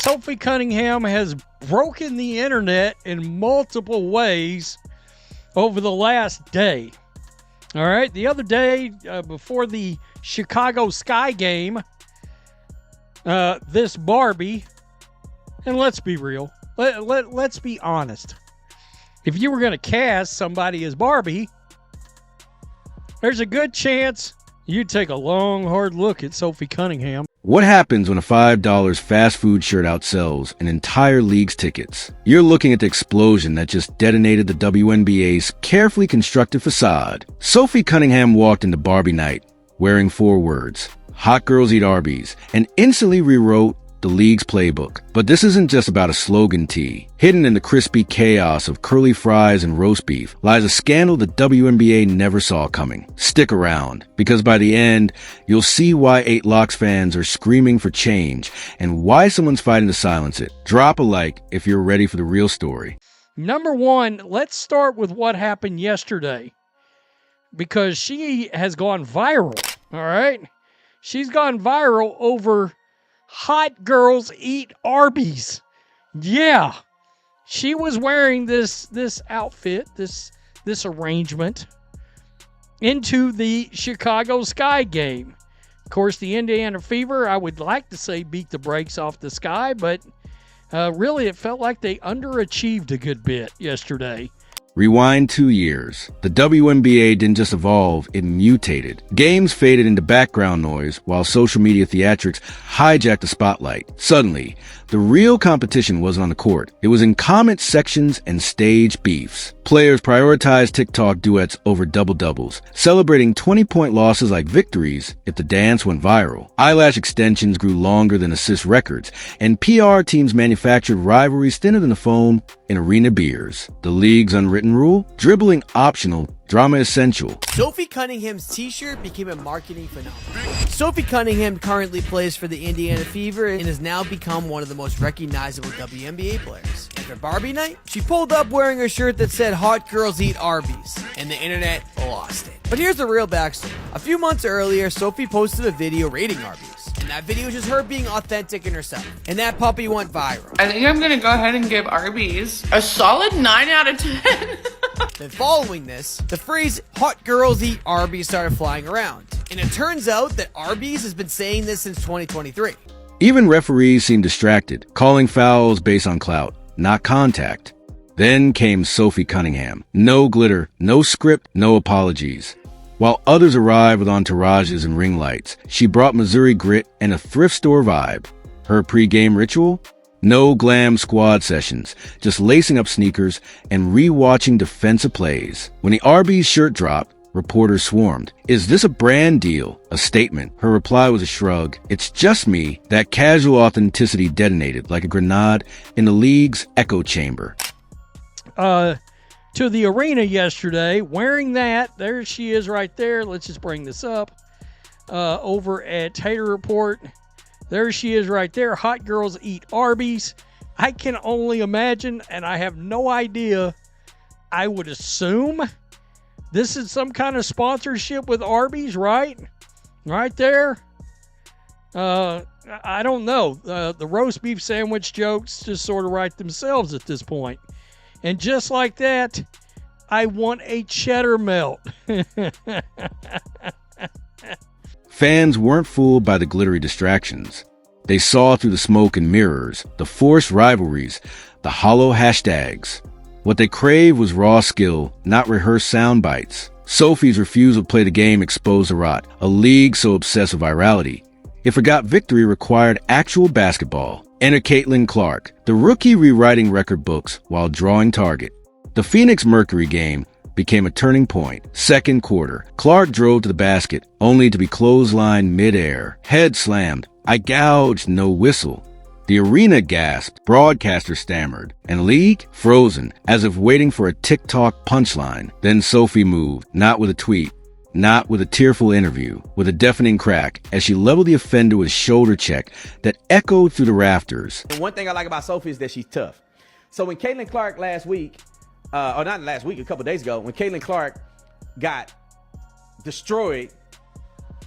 Sophie Cunningham has broken the internet in multiple ways over the last day. All right, the other day before the Chicago Sky game, this Barbie, and let's be real, let's be honest. If you were going to cast somebody as Barbie, there's a good chance you'd take a long, hard look at Sophie Cunningham. What happens when a $5 fast food shirt outsells an entire league's tickets? You're looking at the explosion that just detonated the WNBA's carefully constructed facade. Sophie Cunningham walked into Barbie night wearing 4 words, "Hot girls eat Arby's," and instantly rewrote the league's playbook. But this isn't just about a slogan tee. Hidden in the crispy chaos of curly fries and roast beef lies a scandal the WNBA never saw coming. Stick around, because by the end, you'll see why 8 Locks fans are screaming for change and why someone's fighting to silence it. Drop a like if you're ready for the real story. Number one, let's start with what happened yesterday, because she has gone viral, all right? She's gone viral over hot girls eat Arby's. Yeah. She was wearing this outfit, this arrangement into the Chicago Sky game. Of course, the Indiana Fever, I would like to say, beat the brakes off the Sky, but really it felt like they underachieved a good bit yesterday. Rewind 2 years. The WNBA didn't just evolve, it mutated. Games faded into background noise while social media theatrics hijacked the spotlight. Suddenly, the real competition wasn't on the court. It was in comment sections and stage beefs. Players prioritized TikTok duets over double-doubles, celebrating 20-point losses like victories if the dance went viral. Eyelash extensions grew longer than assist records, and PR teams manufactured rivalries thinner than the foam in arena beers. The league's unwritten rule? Dribbling optional, drama essential. Sophie Cunningham's t-shirt became a marketing phenomenon. Sophie Cunningham currently plays for the Indiana Fever and has now become one of the most recognizable WNBA players. And for Barbie night, she pulled up wearing a shirt that said "Hot girls eat Arby's," and the internet lost it. But here's the real backstory. A few months earlier, Sophie posted a video rating Arby's. And that video was just her being authentic in herself. And that puppy went viral. I think I'm gonna go ahead and give Arby's a solid 9 out of 10. Then following this, the phrase "hot girls eat Arby's" started flying around. And it turns out that Arby's has been saying this since 2023. Even referees seemed distracted, calling fouls based on clout, not contact. Then came Sophie Cunningham. No glitter, no script, no apologies. While others arrived with entourages and ring lights, she brought Missouri grit and a thrift store vibe. Her pre-game ritual? No glam squad sessions, just lacing up sneakers and re-watching defensive plays. When the Arby's shirt dropped, reporters swarmed. Is this a brand deal? A statement? Her reply was a shrug. It's just me. That casual authenticity detonated like a grenade in the league's echo chamber. To the arena yesterday, wearing that. There she is right there. Let's just bring this up. Over at Tater Report. There she is right there. Hot girls eat Arby's. I can only imagine, and I have no idea. I would assume this is some kind of sponsorship with Arby's, right? Right there. I don't know. The roast beef sandwich jokes just sort of write themselves at this point. And just like that, I want a cheddar melt. Fans weren't fooled by the glittery distractions. They saw through the smoke and mirrors, the forced rivalries, the hollow hashtags. What they craved was raw skill, not rehearsed sound bites. Sophie's refusal to play the game exposed the rot, a league so obsessed with virality. It forgot victory required actual basketball. Enter Caitlin Clark, the rookie rewriting record books while drawing target. The Phoenix Mercury game became a turning point. Second quarter, Clark drove to the basket, only to be clotheslined midair. Head slammed. I gouged, no whistle. The arena gasped, broadcaster stammered, and league frozen, as if waiting for a TikTok punchline. Then Sophie moved, not with a tweet, not with a tearful interview, with a deafening crack as she leveled the offender with a shoulder check that echoed through the rafters. And one thing I like about Sophie is that she's tough. So when Caitlin Clark last week, or not last week, a couple days ago, when Caitlin Clark got destroyed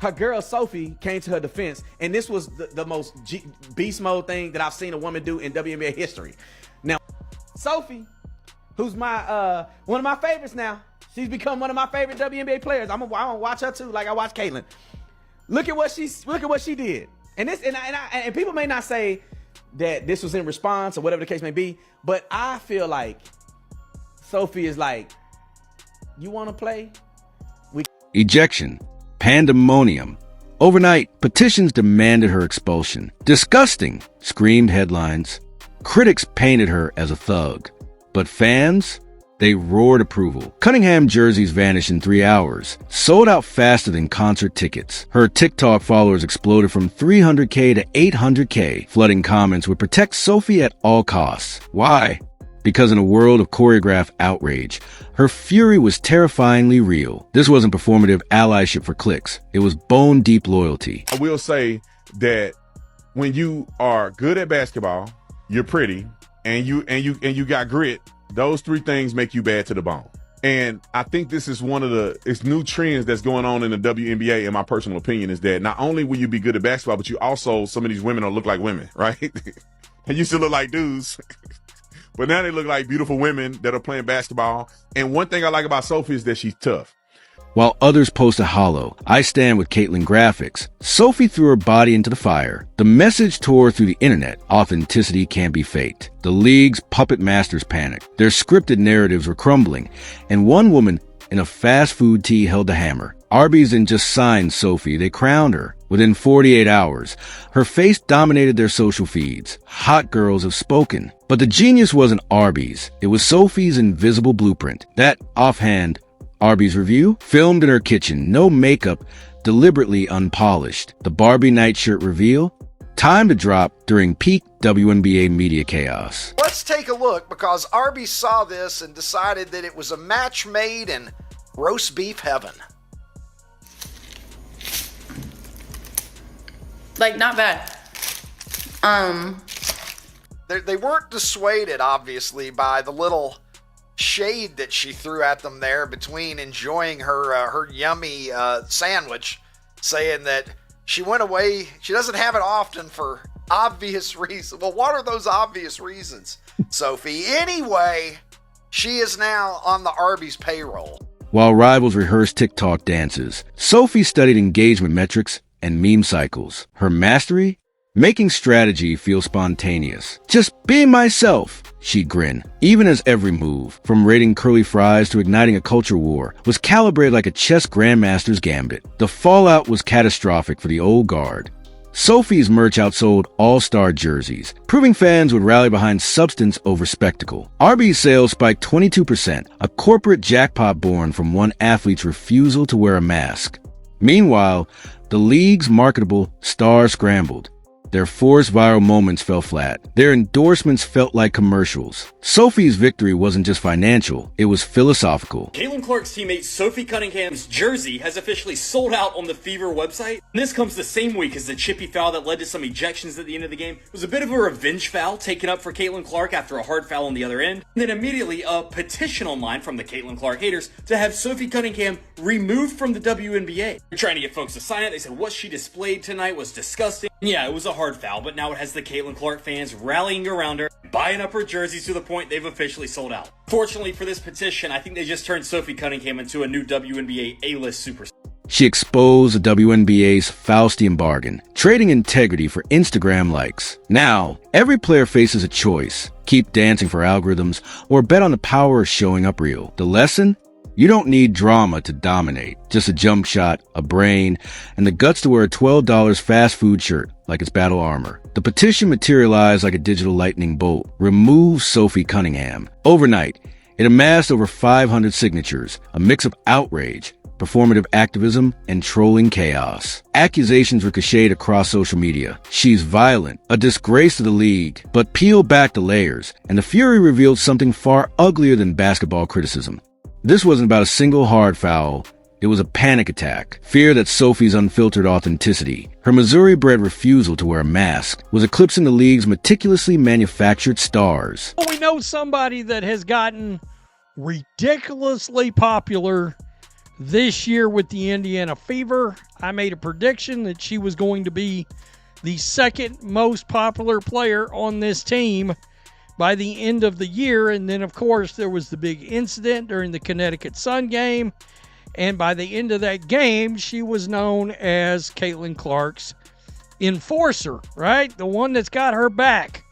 her girl Sophie came to her defense, and this was the most beast mode thing that I've seen a woman do in WNBA history. Now, Sophie, who's my one of my favorites now, she's become one of my favorite WNBA players. I'm gonna watch her too, like I watch Caitlin. Look at what she did, and people may not say that this was in response or whatever the case may be, but I feel like Sophie is like, you want to play? Ejection. Pandemonium. Overnight, petitions demanded her expulsion. Disgusting, screamed headlines. Critics painted her as a thug. But fans? They roared approval. Cunningham jerseys vanished in 3 hours, sold out faster than concert tickets. Her TikTok followers exploded from 300K to 800K, flooding comments would protect Sophie at all costs. Why? Because in a world of choreographed outrage, her fury was terrifyingly real. This wasn't performative allyship for clicks. It was bone-deep loyalty. I will say that when you are good at basketball, you're pretty, and you got grit, those three things make you bad to the bone. And I think this is one of it's new trends that's going on in the WNBA, in my personal opinion, is that not only will you be good at basketball, but you also, some of these women will look like women, right? They used to look like dudes. But now they look like beautiful women that are playing basketball. And one thing I like about Sophie is that she's tough. While others posted hollow, I stand with Caitlin graphics. Sophie threw her body into the fire. The message tore through the internet. Authenticity can't be faked. The league's puppet masters panicked. Their scripted narratives were crumbling. And one woman in a fast food tee held the hammer. Arby's didn't just sign Sophie, they crowned her. Within 48 hours, her face dominated their social feeds. Hot girls have spoken. But the genius wasn't Arby's. It was Sophie's invisible blueprint. That offhand Arby's review, filmed in her kitchen, no makeup, deliberately unpolished. The Barbie nightshirt reveal, time to drop during peak WNBA media chaos. Let's take a look, because Arby saw this and decided that it was a match made in roast beef heaven. Like, not bad. They weren't dissuaded, obviously, by the little shade that she threw at them there between enjoying her yummy sandwich, saying that she went away, she doesn't have it often for obvious reasons. Well, what are those obvious reasons, Sophie? Anyway, she is now on the Arby's payroll. While rivals rehearsed TikTok dances, Sophie studied engagement metrics and meme cycles. Her mastery? Making strategy feel spontaneous. Just being myself, she'd grin. Even as every move, from raiding curly fries to igniting a culture war, was calibrated like a chess grandmaster's gambit. The fallout was catastrophic for the old guard. Sophie's merch outsold all-star jerseys, proving fans would rally behind substance over spectacle. Arby's sales spiked 22%, a corporate jackpot born from one athlete's refusal to wear a mask. Meanwhile, the league's marketable stars scrambled. Their forced viral moments fell flat. Their endorsements felt like commercials. Sophie's victory wasn't just financial, it was philosophical. Caitlin Clark's teammate Sophie Cunningham's jersey has officially sold out on the Fever website. And this comes the same week as the chippy foul that led to some ejections at the end of the game. It was a bit of a revenge foul taken up for Caitlin Clark after a hard foul on the other end. And then immediately a petition online from the Caitlin Clark haters to have Sophie Cunningham removed from the WNBA. They're trying to get folks to sign it. They said what she displayed tonight was disgusting. And yeah, it was a hard foul, but now it has the Caitlin Clark fans rallying around her, buying up her jerseys to the point they've officially sold out. Fortunately for this petition, I think they just turned Sophie Cunningham into a new WNBA A-list superstar. She exposed the WNBA's Faustian bargain, trading integrity for Instagram likes. Now, every player faces a choice. Keep dancing for algorithms, or bet on the power of showing up real. The lesson? You don't need drama to dominate. Just a jump shot, a brain, and the guts to wear a $12 fast food shirt like it's battle armor. The petition materialized like a digital lightning bolt. Remove Sophie Cunningham. Overnight, it amassed over 500 signatures, a mix of outrage, performative activism, and trolling chaos. Accusations ricocheted across social media. She's violent, a disgrace to the league. But peel back the layers, and the fury revealed something far uglier than basketball criticism. This wasn't about a single hard foul. It was a panic attack. Fear that Sophie's unfiltered authenticity, her Missouri-bred refusal to wear a mask, was eclipsing the league's meticulously manufactured stars. We know somebody that has gotten ridiculously popular this year with the Indiana Fever. I made a prediction that she was going to be the second most popular player on this team by the end of the year. And then, of course, there was the big incident during the Connecticut Sun game. And by the end of that game, she was known as Caitlin Clark's enforcer, right? The one that's got her back.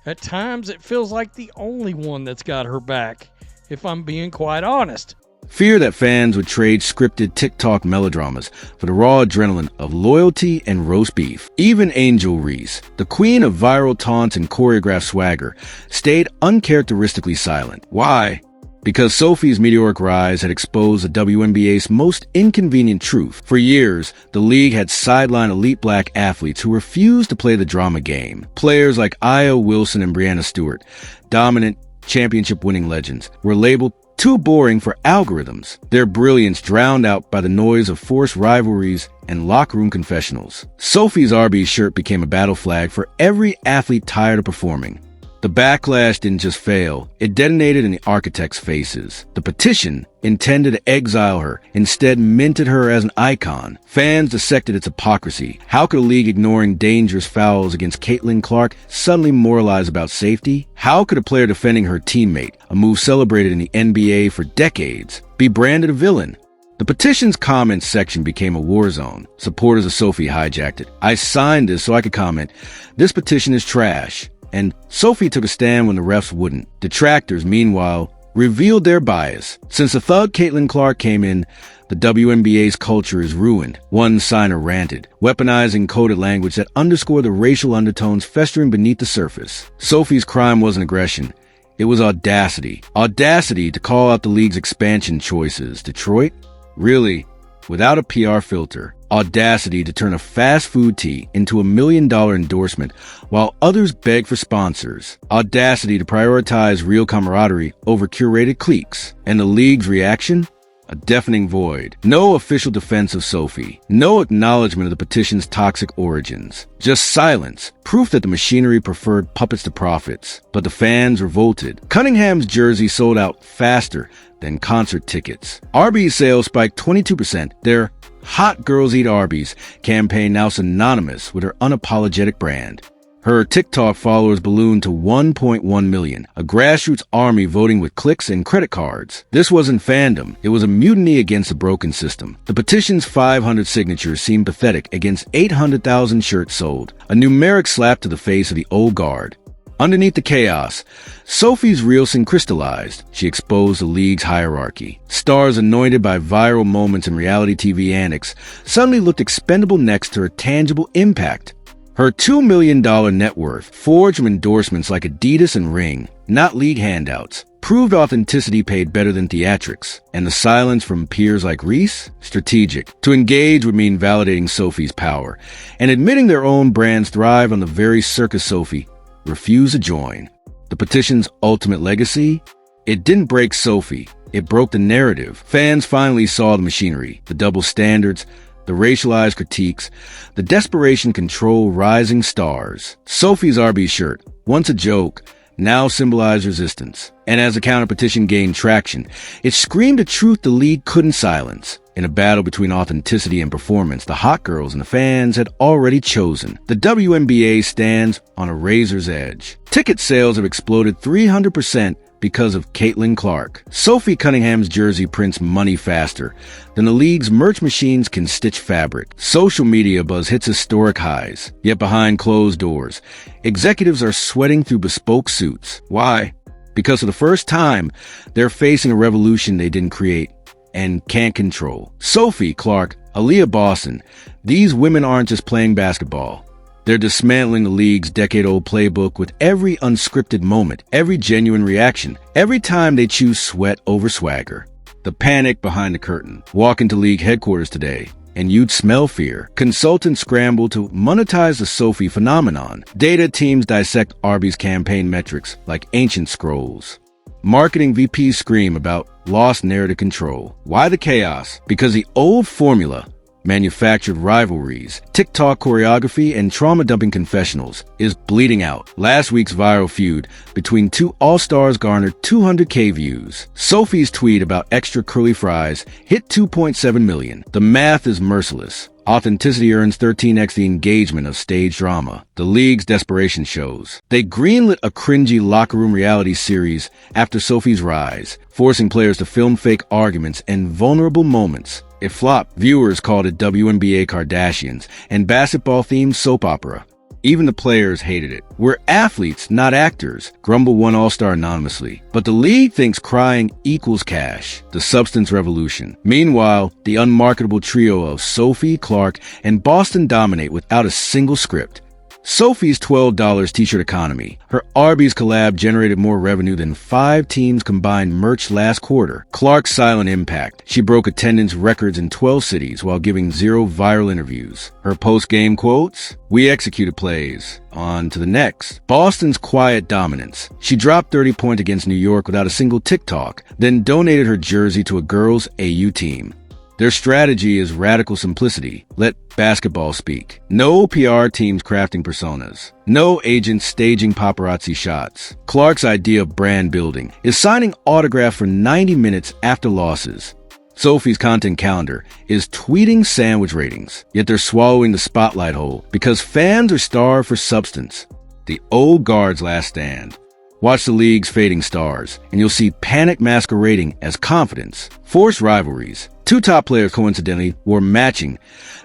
At times, it feels like the only one that's got her back, if I'm being quite honest. Fear that fans would trade scripted TikTok melodramas for the raw adrenaline of loyalty and roast beef. Even Angel Reese, the queen of viral taunts and choreographed swagger, stayed uncharacteristically silent. Why? Because Sophie's meteoric rise had exposed the WNBA's most inconvenient truth. For years, the league had sidelined elite black athletes who refused to play the drama game. Players like Aya Wilson and Breanna Stewart, dominant championship-winning legends, were labeled too boring for algorithms, their brilliance drowned out by the noise of forced rivalries and locker room confessionals. Sophie's Arby shirt became a battle flag for every athlete tired of performing. The backlash didn't just fail, it detonated in the architects' faces. The petition, intended to exile her, instead minted her as an icon. Fans dissected its hypocrisy. How could a league ignoring dangerous fouls against Caitlin Clark suddenly moralize about safety? How could a player defending her teammate, a move celebrated in the NBA for decades, be branded a villain? The petition's comments section became a war zone. Supporters of Sophie hijacked it. I signed this so I could comment, "This petition is trash." And Sophie took a stand when the refs wouldn't. Detractors, meanwhile, revealed their bias. Since the thug Caitlin Clark came in, the WNBA's culture is ruined. One signer ranted, weaponizing coded language that underscored the racial undertones festering beneath the surface. Sophie's crime wasn't aggression. It was audacity. Audacity to call out the league's expansion choices. Detroit? Really? Without a PR filter. Audacity to turn a fast food tea into $1 million endorsement while others beg for sponsors. Audacity to prioritize real camaraderie over curated cliques. And the league's reaction? A deafening void. No official defense of Sophie. No acknowledgement of the petition's toxic origins. Just silence. Proof that the machinery preferred puppets to profits. But the fans revolted. Cunningham's jersey sold out faster than concert tickets. Arby's sales spiked 22%. Their Hot Girls Eat Arby's campaign now synonymous with her unapologetic brand. Her TikTok followers ballooned to 1.1 million, a grassroots army voting with clicks and credit cards. This wasn't fandom, it was a mutiny against a broken system. The petition's 500 signatures seemed pathetic against 800,000 shirts sold, a numeric slap to the face of the old guard. Underneath the chaos, Sophie's real sin crystallized. She exposed the league's hierarchy. Stars anointed by viral moments and reality TV antics suddenly looked expendable next to her tangible impact. Her $2 million net worth, forged from endorsements like Adidas and Ring, not league handouts, proved authenticity paid better than theatrics. And the silence from peers like Reese? Strategic. To engage would mean validating Sophie's power, and admitting their own brands thrive on the very circus Sophie refused to join. The petition's ultimate legacy? It didn't break Sophie. It broke the narrative. Fans finally saw the machinery, the double standards, the racialized critiques, the desperation control rising stars. Sophie's Arby shirt, once a joke, now symbolized resistance. And as the counter-petition gained traction, it screamed a truth the league couldn't silence. In a battle between authenticity and performance, the hot girls and the fans had already chosen. The WNBA stands on a razor's edge. Ticket sales have exploded 300% because of Caitlin Clark. Sophie Cunningham's jersey prints money faster than the league's merch machines can stitch fabric. Social media buzz hits historic highs. Yet behind closed doors, executives are sweating through bespoke suits. Why? Because for the first time, they're facing a revolution they didn't create and can't control. Sophie, Clark, Aaliyah Boston, these women aren't just playing basketball. They're dismantling the league's decade-old playbook with every unscripted moment, every genuine reaction, every time they choose sweat over swagger. The panic behind the curtain. Walk into league headquarters today, and you'd smell fear. Consultants scramble to monetize the Sophie phenomenon. Data teams dissect Arby's campaign metrics like ancient scrolls. Marketing VPs scream about lost narrative control. Why the chaos? Because the old formula, manufactured rivalries, TikTok choreography, and trauma-dumping confessionals is bleeding out. Last week's viral feud between two all-stars garnered 200K views. Sophie's tweet about extra curly fries hit 2.7 million. The math is merciless. Authenticity earns 13x the engagement of stage drama. The league's desperation shows. They greenlit a cringy locker room reality series after Sophie's rise, forcing players to film fake arguments and vulnerable moments. It flopped. Viewers called it WNBA Kardashians and basketball-themed soap opera. Even the players hated it. We're athletes, not actors, grumbled one all-star anonymously. But the league thinks crying equals cash. The substance revolution. Meanwhile, the unmarketable trio of Sophie, Clark, and Boston dominate without a single script. Sophie's $12 t-shirt economy. Her Arby's collab generated more revenue than 5 teams' combined merch last quarter. Clark's silent impact. She broke attendance records in 12 cities while giving 0 viral interviews. Her post-game quotes? We executed plays. On to the next. Boston's quiet dominance. She dropped 30 points against New York without a single TikTok, then donated her jersey to a girls' AU team. Their strategy is radical simplicity. Let basketball speak. No PR teams crafting personas. No agents staging paparazzi shots. Clark's idea of brand building is signing autographs for 90 minutes after losses. Sophie's content calendar is tweeting sandwich ratings, yet they're swallowing the spotlight whole because fans are starved for substance. The old guard's last stand. Watch the league's fading stars, and you'll see panic masquerading as confidence. Forced rivalries. 2 top players coincidentally wore matching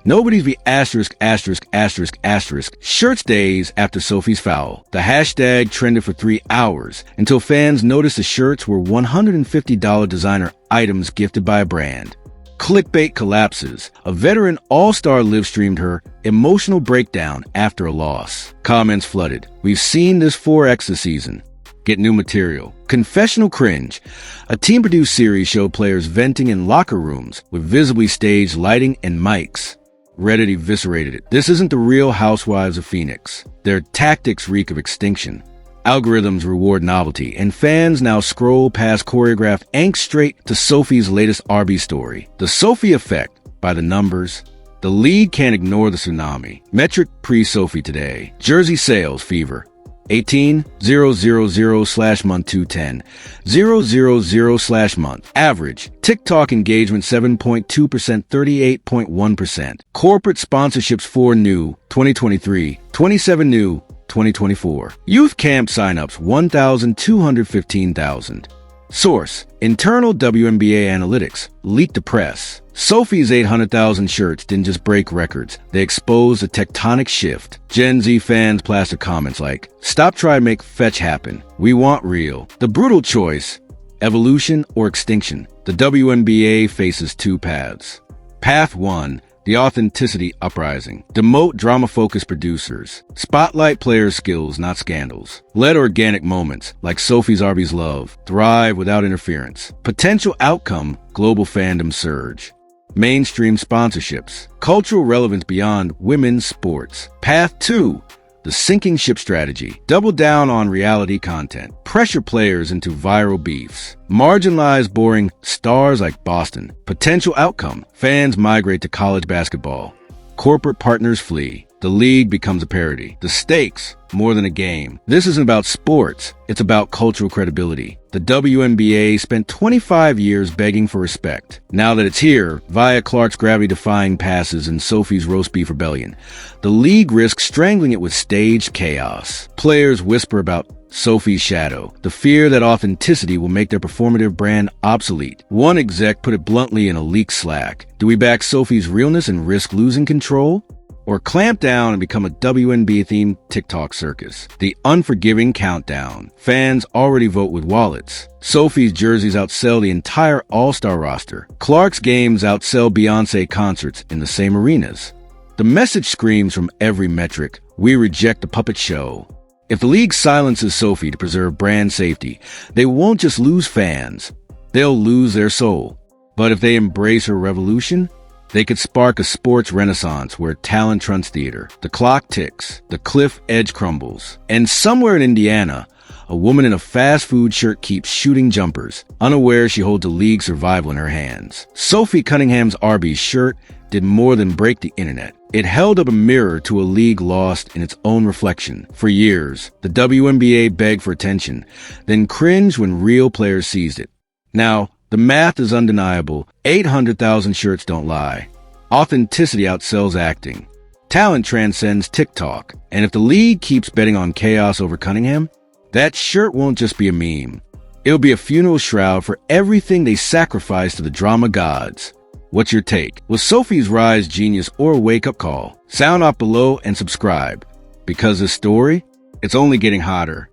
Nobody's be asterisk shirts days after Sophie's foul. The hashtag trended for 3 hours until fans noticed the shirts were $150 designer items gifted by a brand. Clickbait collapses. A veteran all-star live-streamed her emotional breakdown after a loss. Comments flooded. We've seen this 4x this season. Get new material. Confessional cringe. A team-produced series showed players venting in locker rooms with visibly staged lighting and mics. Reddit eviscerated it. This isn't the real Housewives of Phoenix. Their tactics reek of extinction. Algorithms reward novelty, and fans now scroll past choreographed angst straight to Sophie's latest Arby story. The Sophie effect, by the numbers. The league can't ignore the tsunami. Metric pre-Sophie today. Jersey sales fever. 18,000/month 210, 000/month. Average. TikTok engagement 7.2%, 38.1%. Corporate sponsorships 4 new, 2023, 27 new, 2024. Youth camp signups 1,215,000. Source: internal WNBA analytics. Leaked to press. Sophie's 800,000 shirts didn't just break records. They exposed a tectonic shift. Gen Z fans plaster comments like, "Stop trying to make fetch happen. We want real." The brutal choice: evolution or extinction. The WNBA faces 2 paths. Path 1. The authenticity uprising. Demote drama-focused producers. Spotlight players' skills, not scandals. Let organic moments, like Sophie's Arby's love, thrive without interference. Potential outcome: global fandom surge. Mainstream sponsorships. Cultural relevance beyond women's sports. Path 2. The sinking ship strategy. Double down on reality content. Pressure players into viral beefs. Marginalize boring stars like Boston. Potential outcome: fans migrate to college basketball. Corporate partners flee. The league becomes a parody. The stakes: more than a game. This isn't about sports. It's about cultural credibility. The WNBA spent 25 years begging for respect. Now that it's here, via Clark's gravity-defying passes and Sophie's roast beef rebellion, the league risks strangling it with staged chaos. Players whisper about Sophie's shadow, the fear that authenticity will make their performative brand obsolete. One exec put it bluntly in a leaked Slack. Do we back Sophie's realness and risk losing control? Or clamp down and become a WNBA-themed TikTok circus? The unforgiving countdown. Fans already vote with wallets. Sophie's jerseys outsell the entire All-Star roster. Clark's games outsell Beyoncé concerts in the same arenas. The message screams from every metric: we reject the puppet show. If the league silences Sophie to preserve brand safety, they won't just lose fans, they'll lose their soul. But if they embrace her revolution, they could spark a sports renaissance where talent trumps theater. The clock ticks, the cliff edge crumbles, and somewhere in Indiana, a woman in a fast food shirt keeps shooting jumpers, unaware she holds the league's survival in her hands. Sophie Cunningham's Arby's shirt did more than break the internet. It held up a mirror to a league lost in its own reflection. For years, the WNBA begged for attention, then cringed when real players seized it. Now, the math is undeniable. 800,000 shirts don't lie. Authenticity outsells acting. Talent transcends TikTok. And if the league keeps betting on chaos over Cunningham, that shirt won't just be a meme. It'll be a funeral shroud for everything they sacrificed to the drama gods. What's your take? Was Sophie's rise genius or a wake-up call? Sound off below and subscribe. Because this story, it's only getting hotter.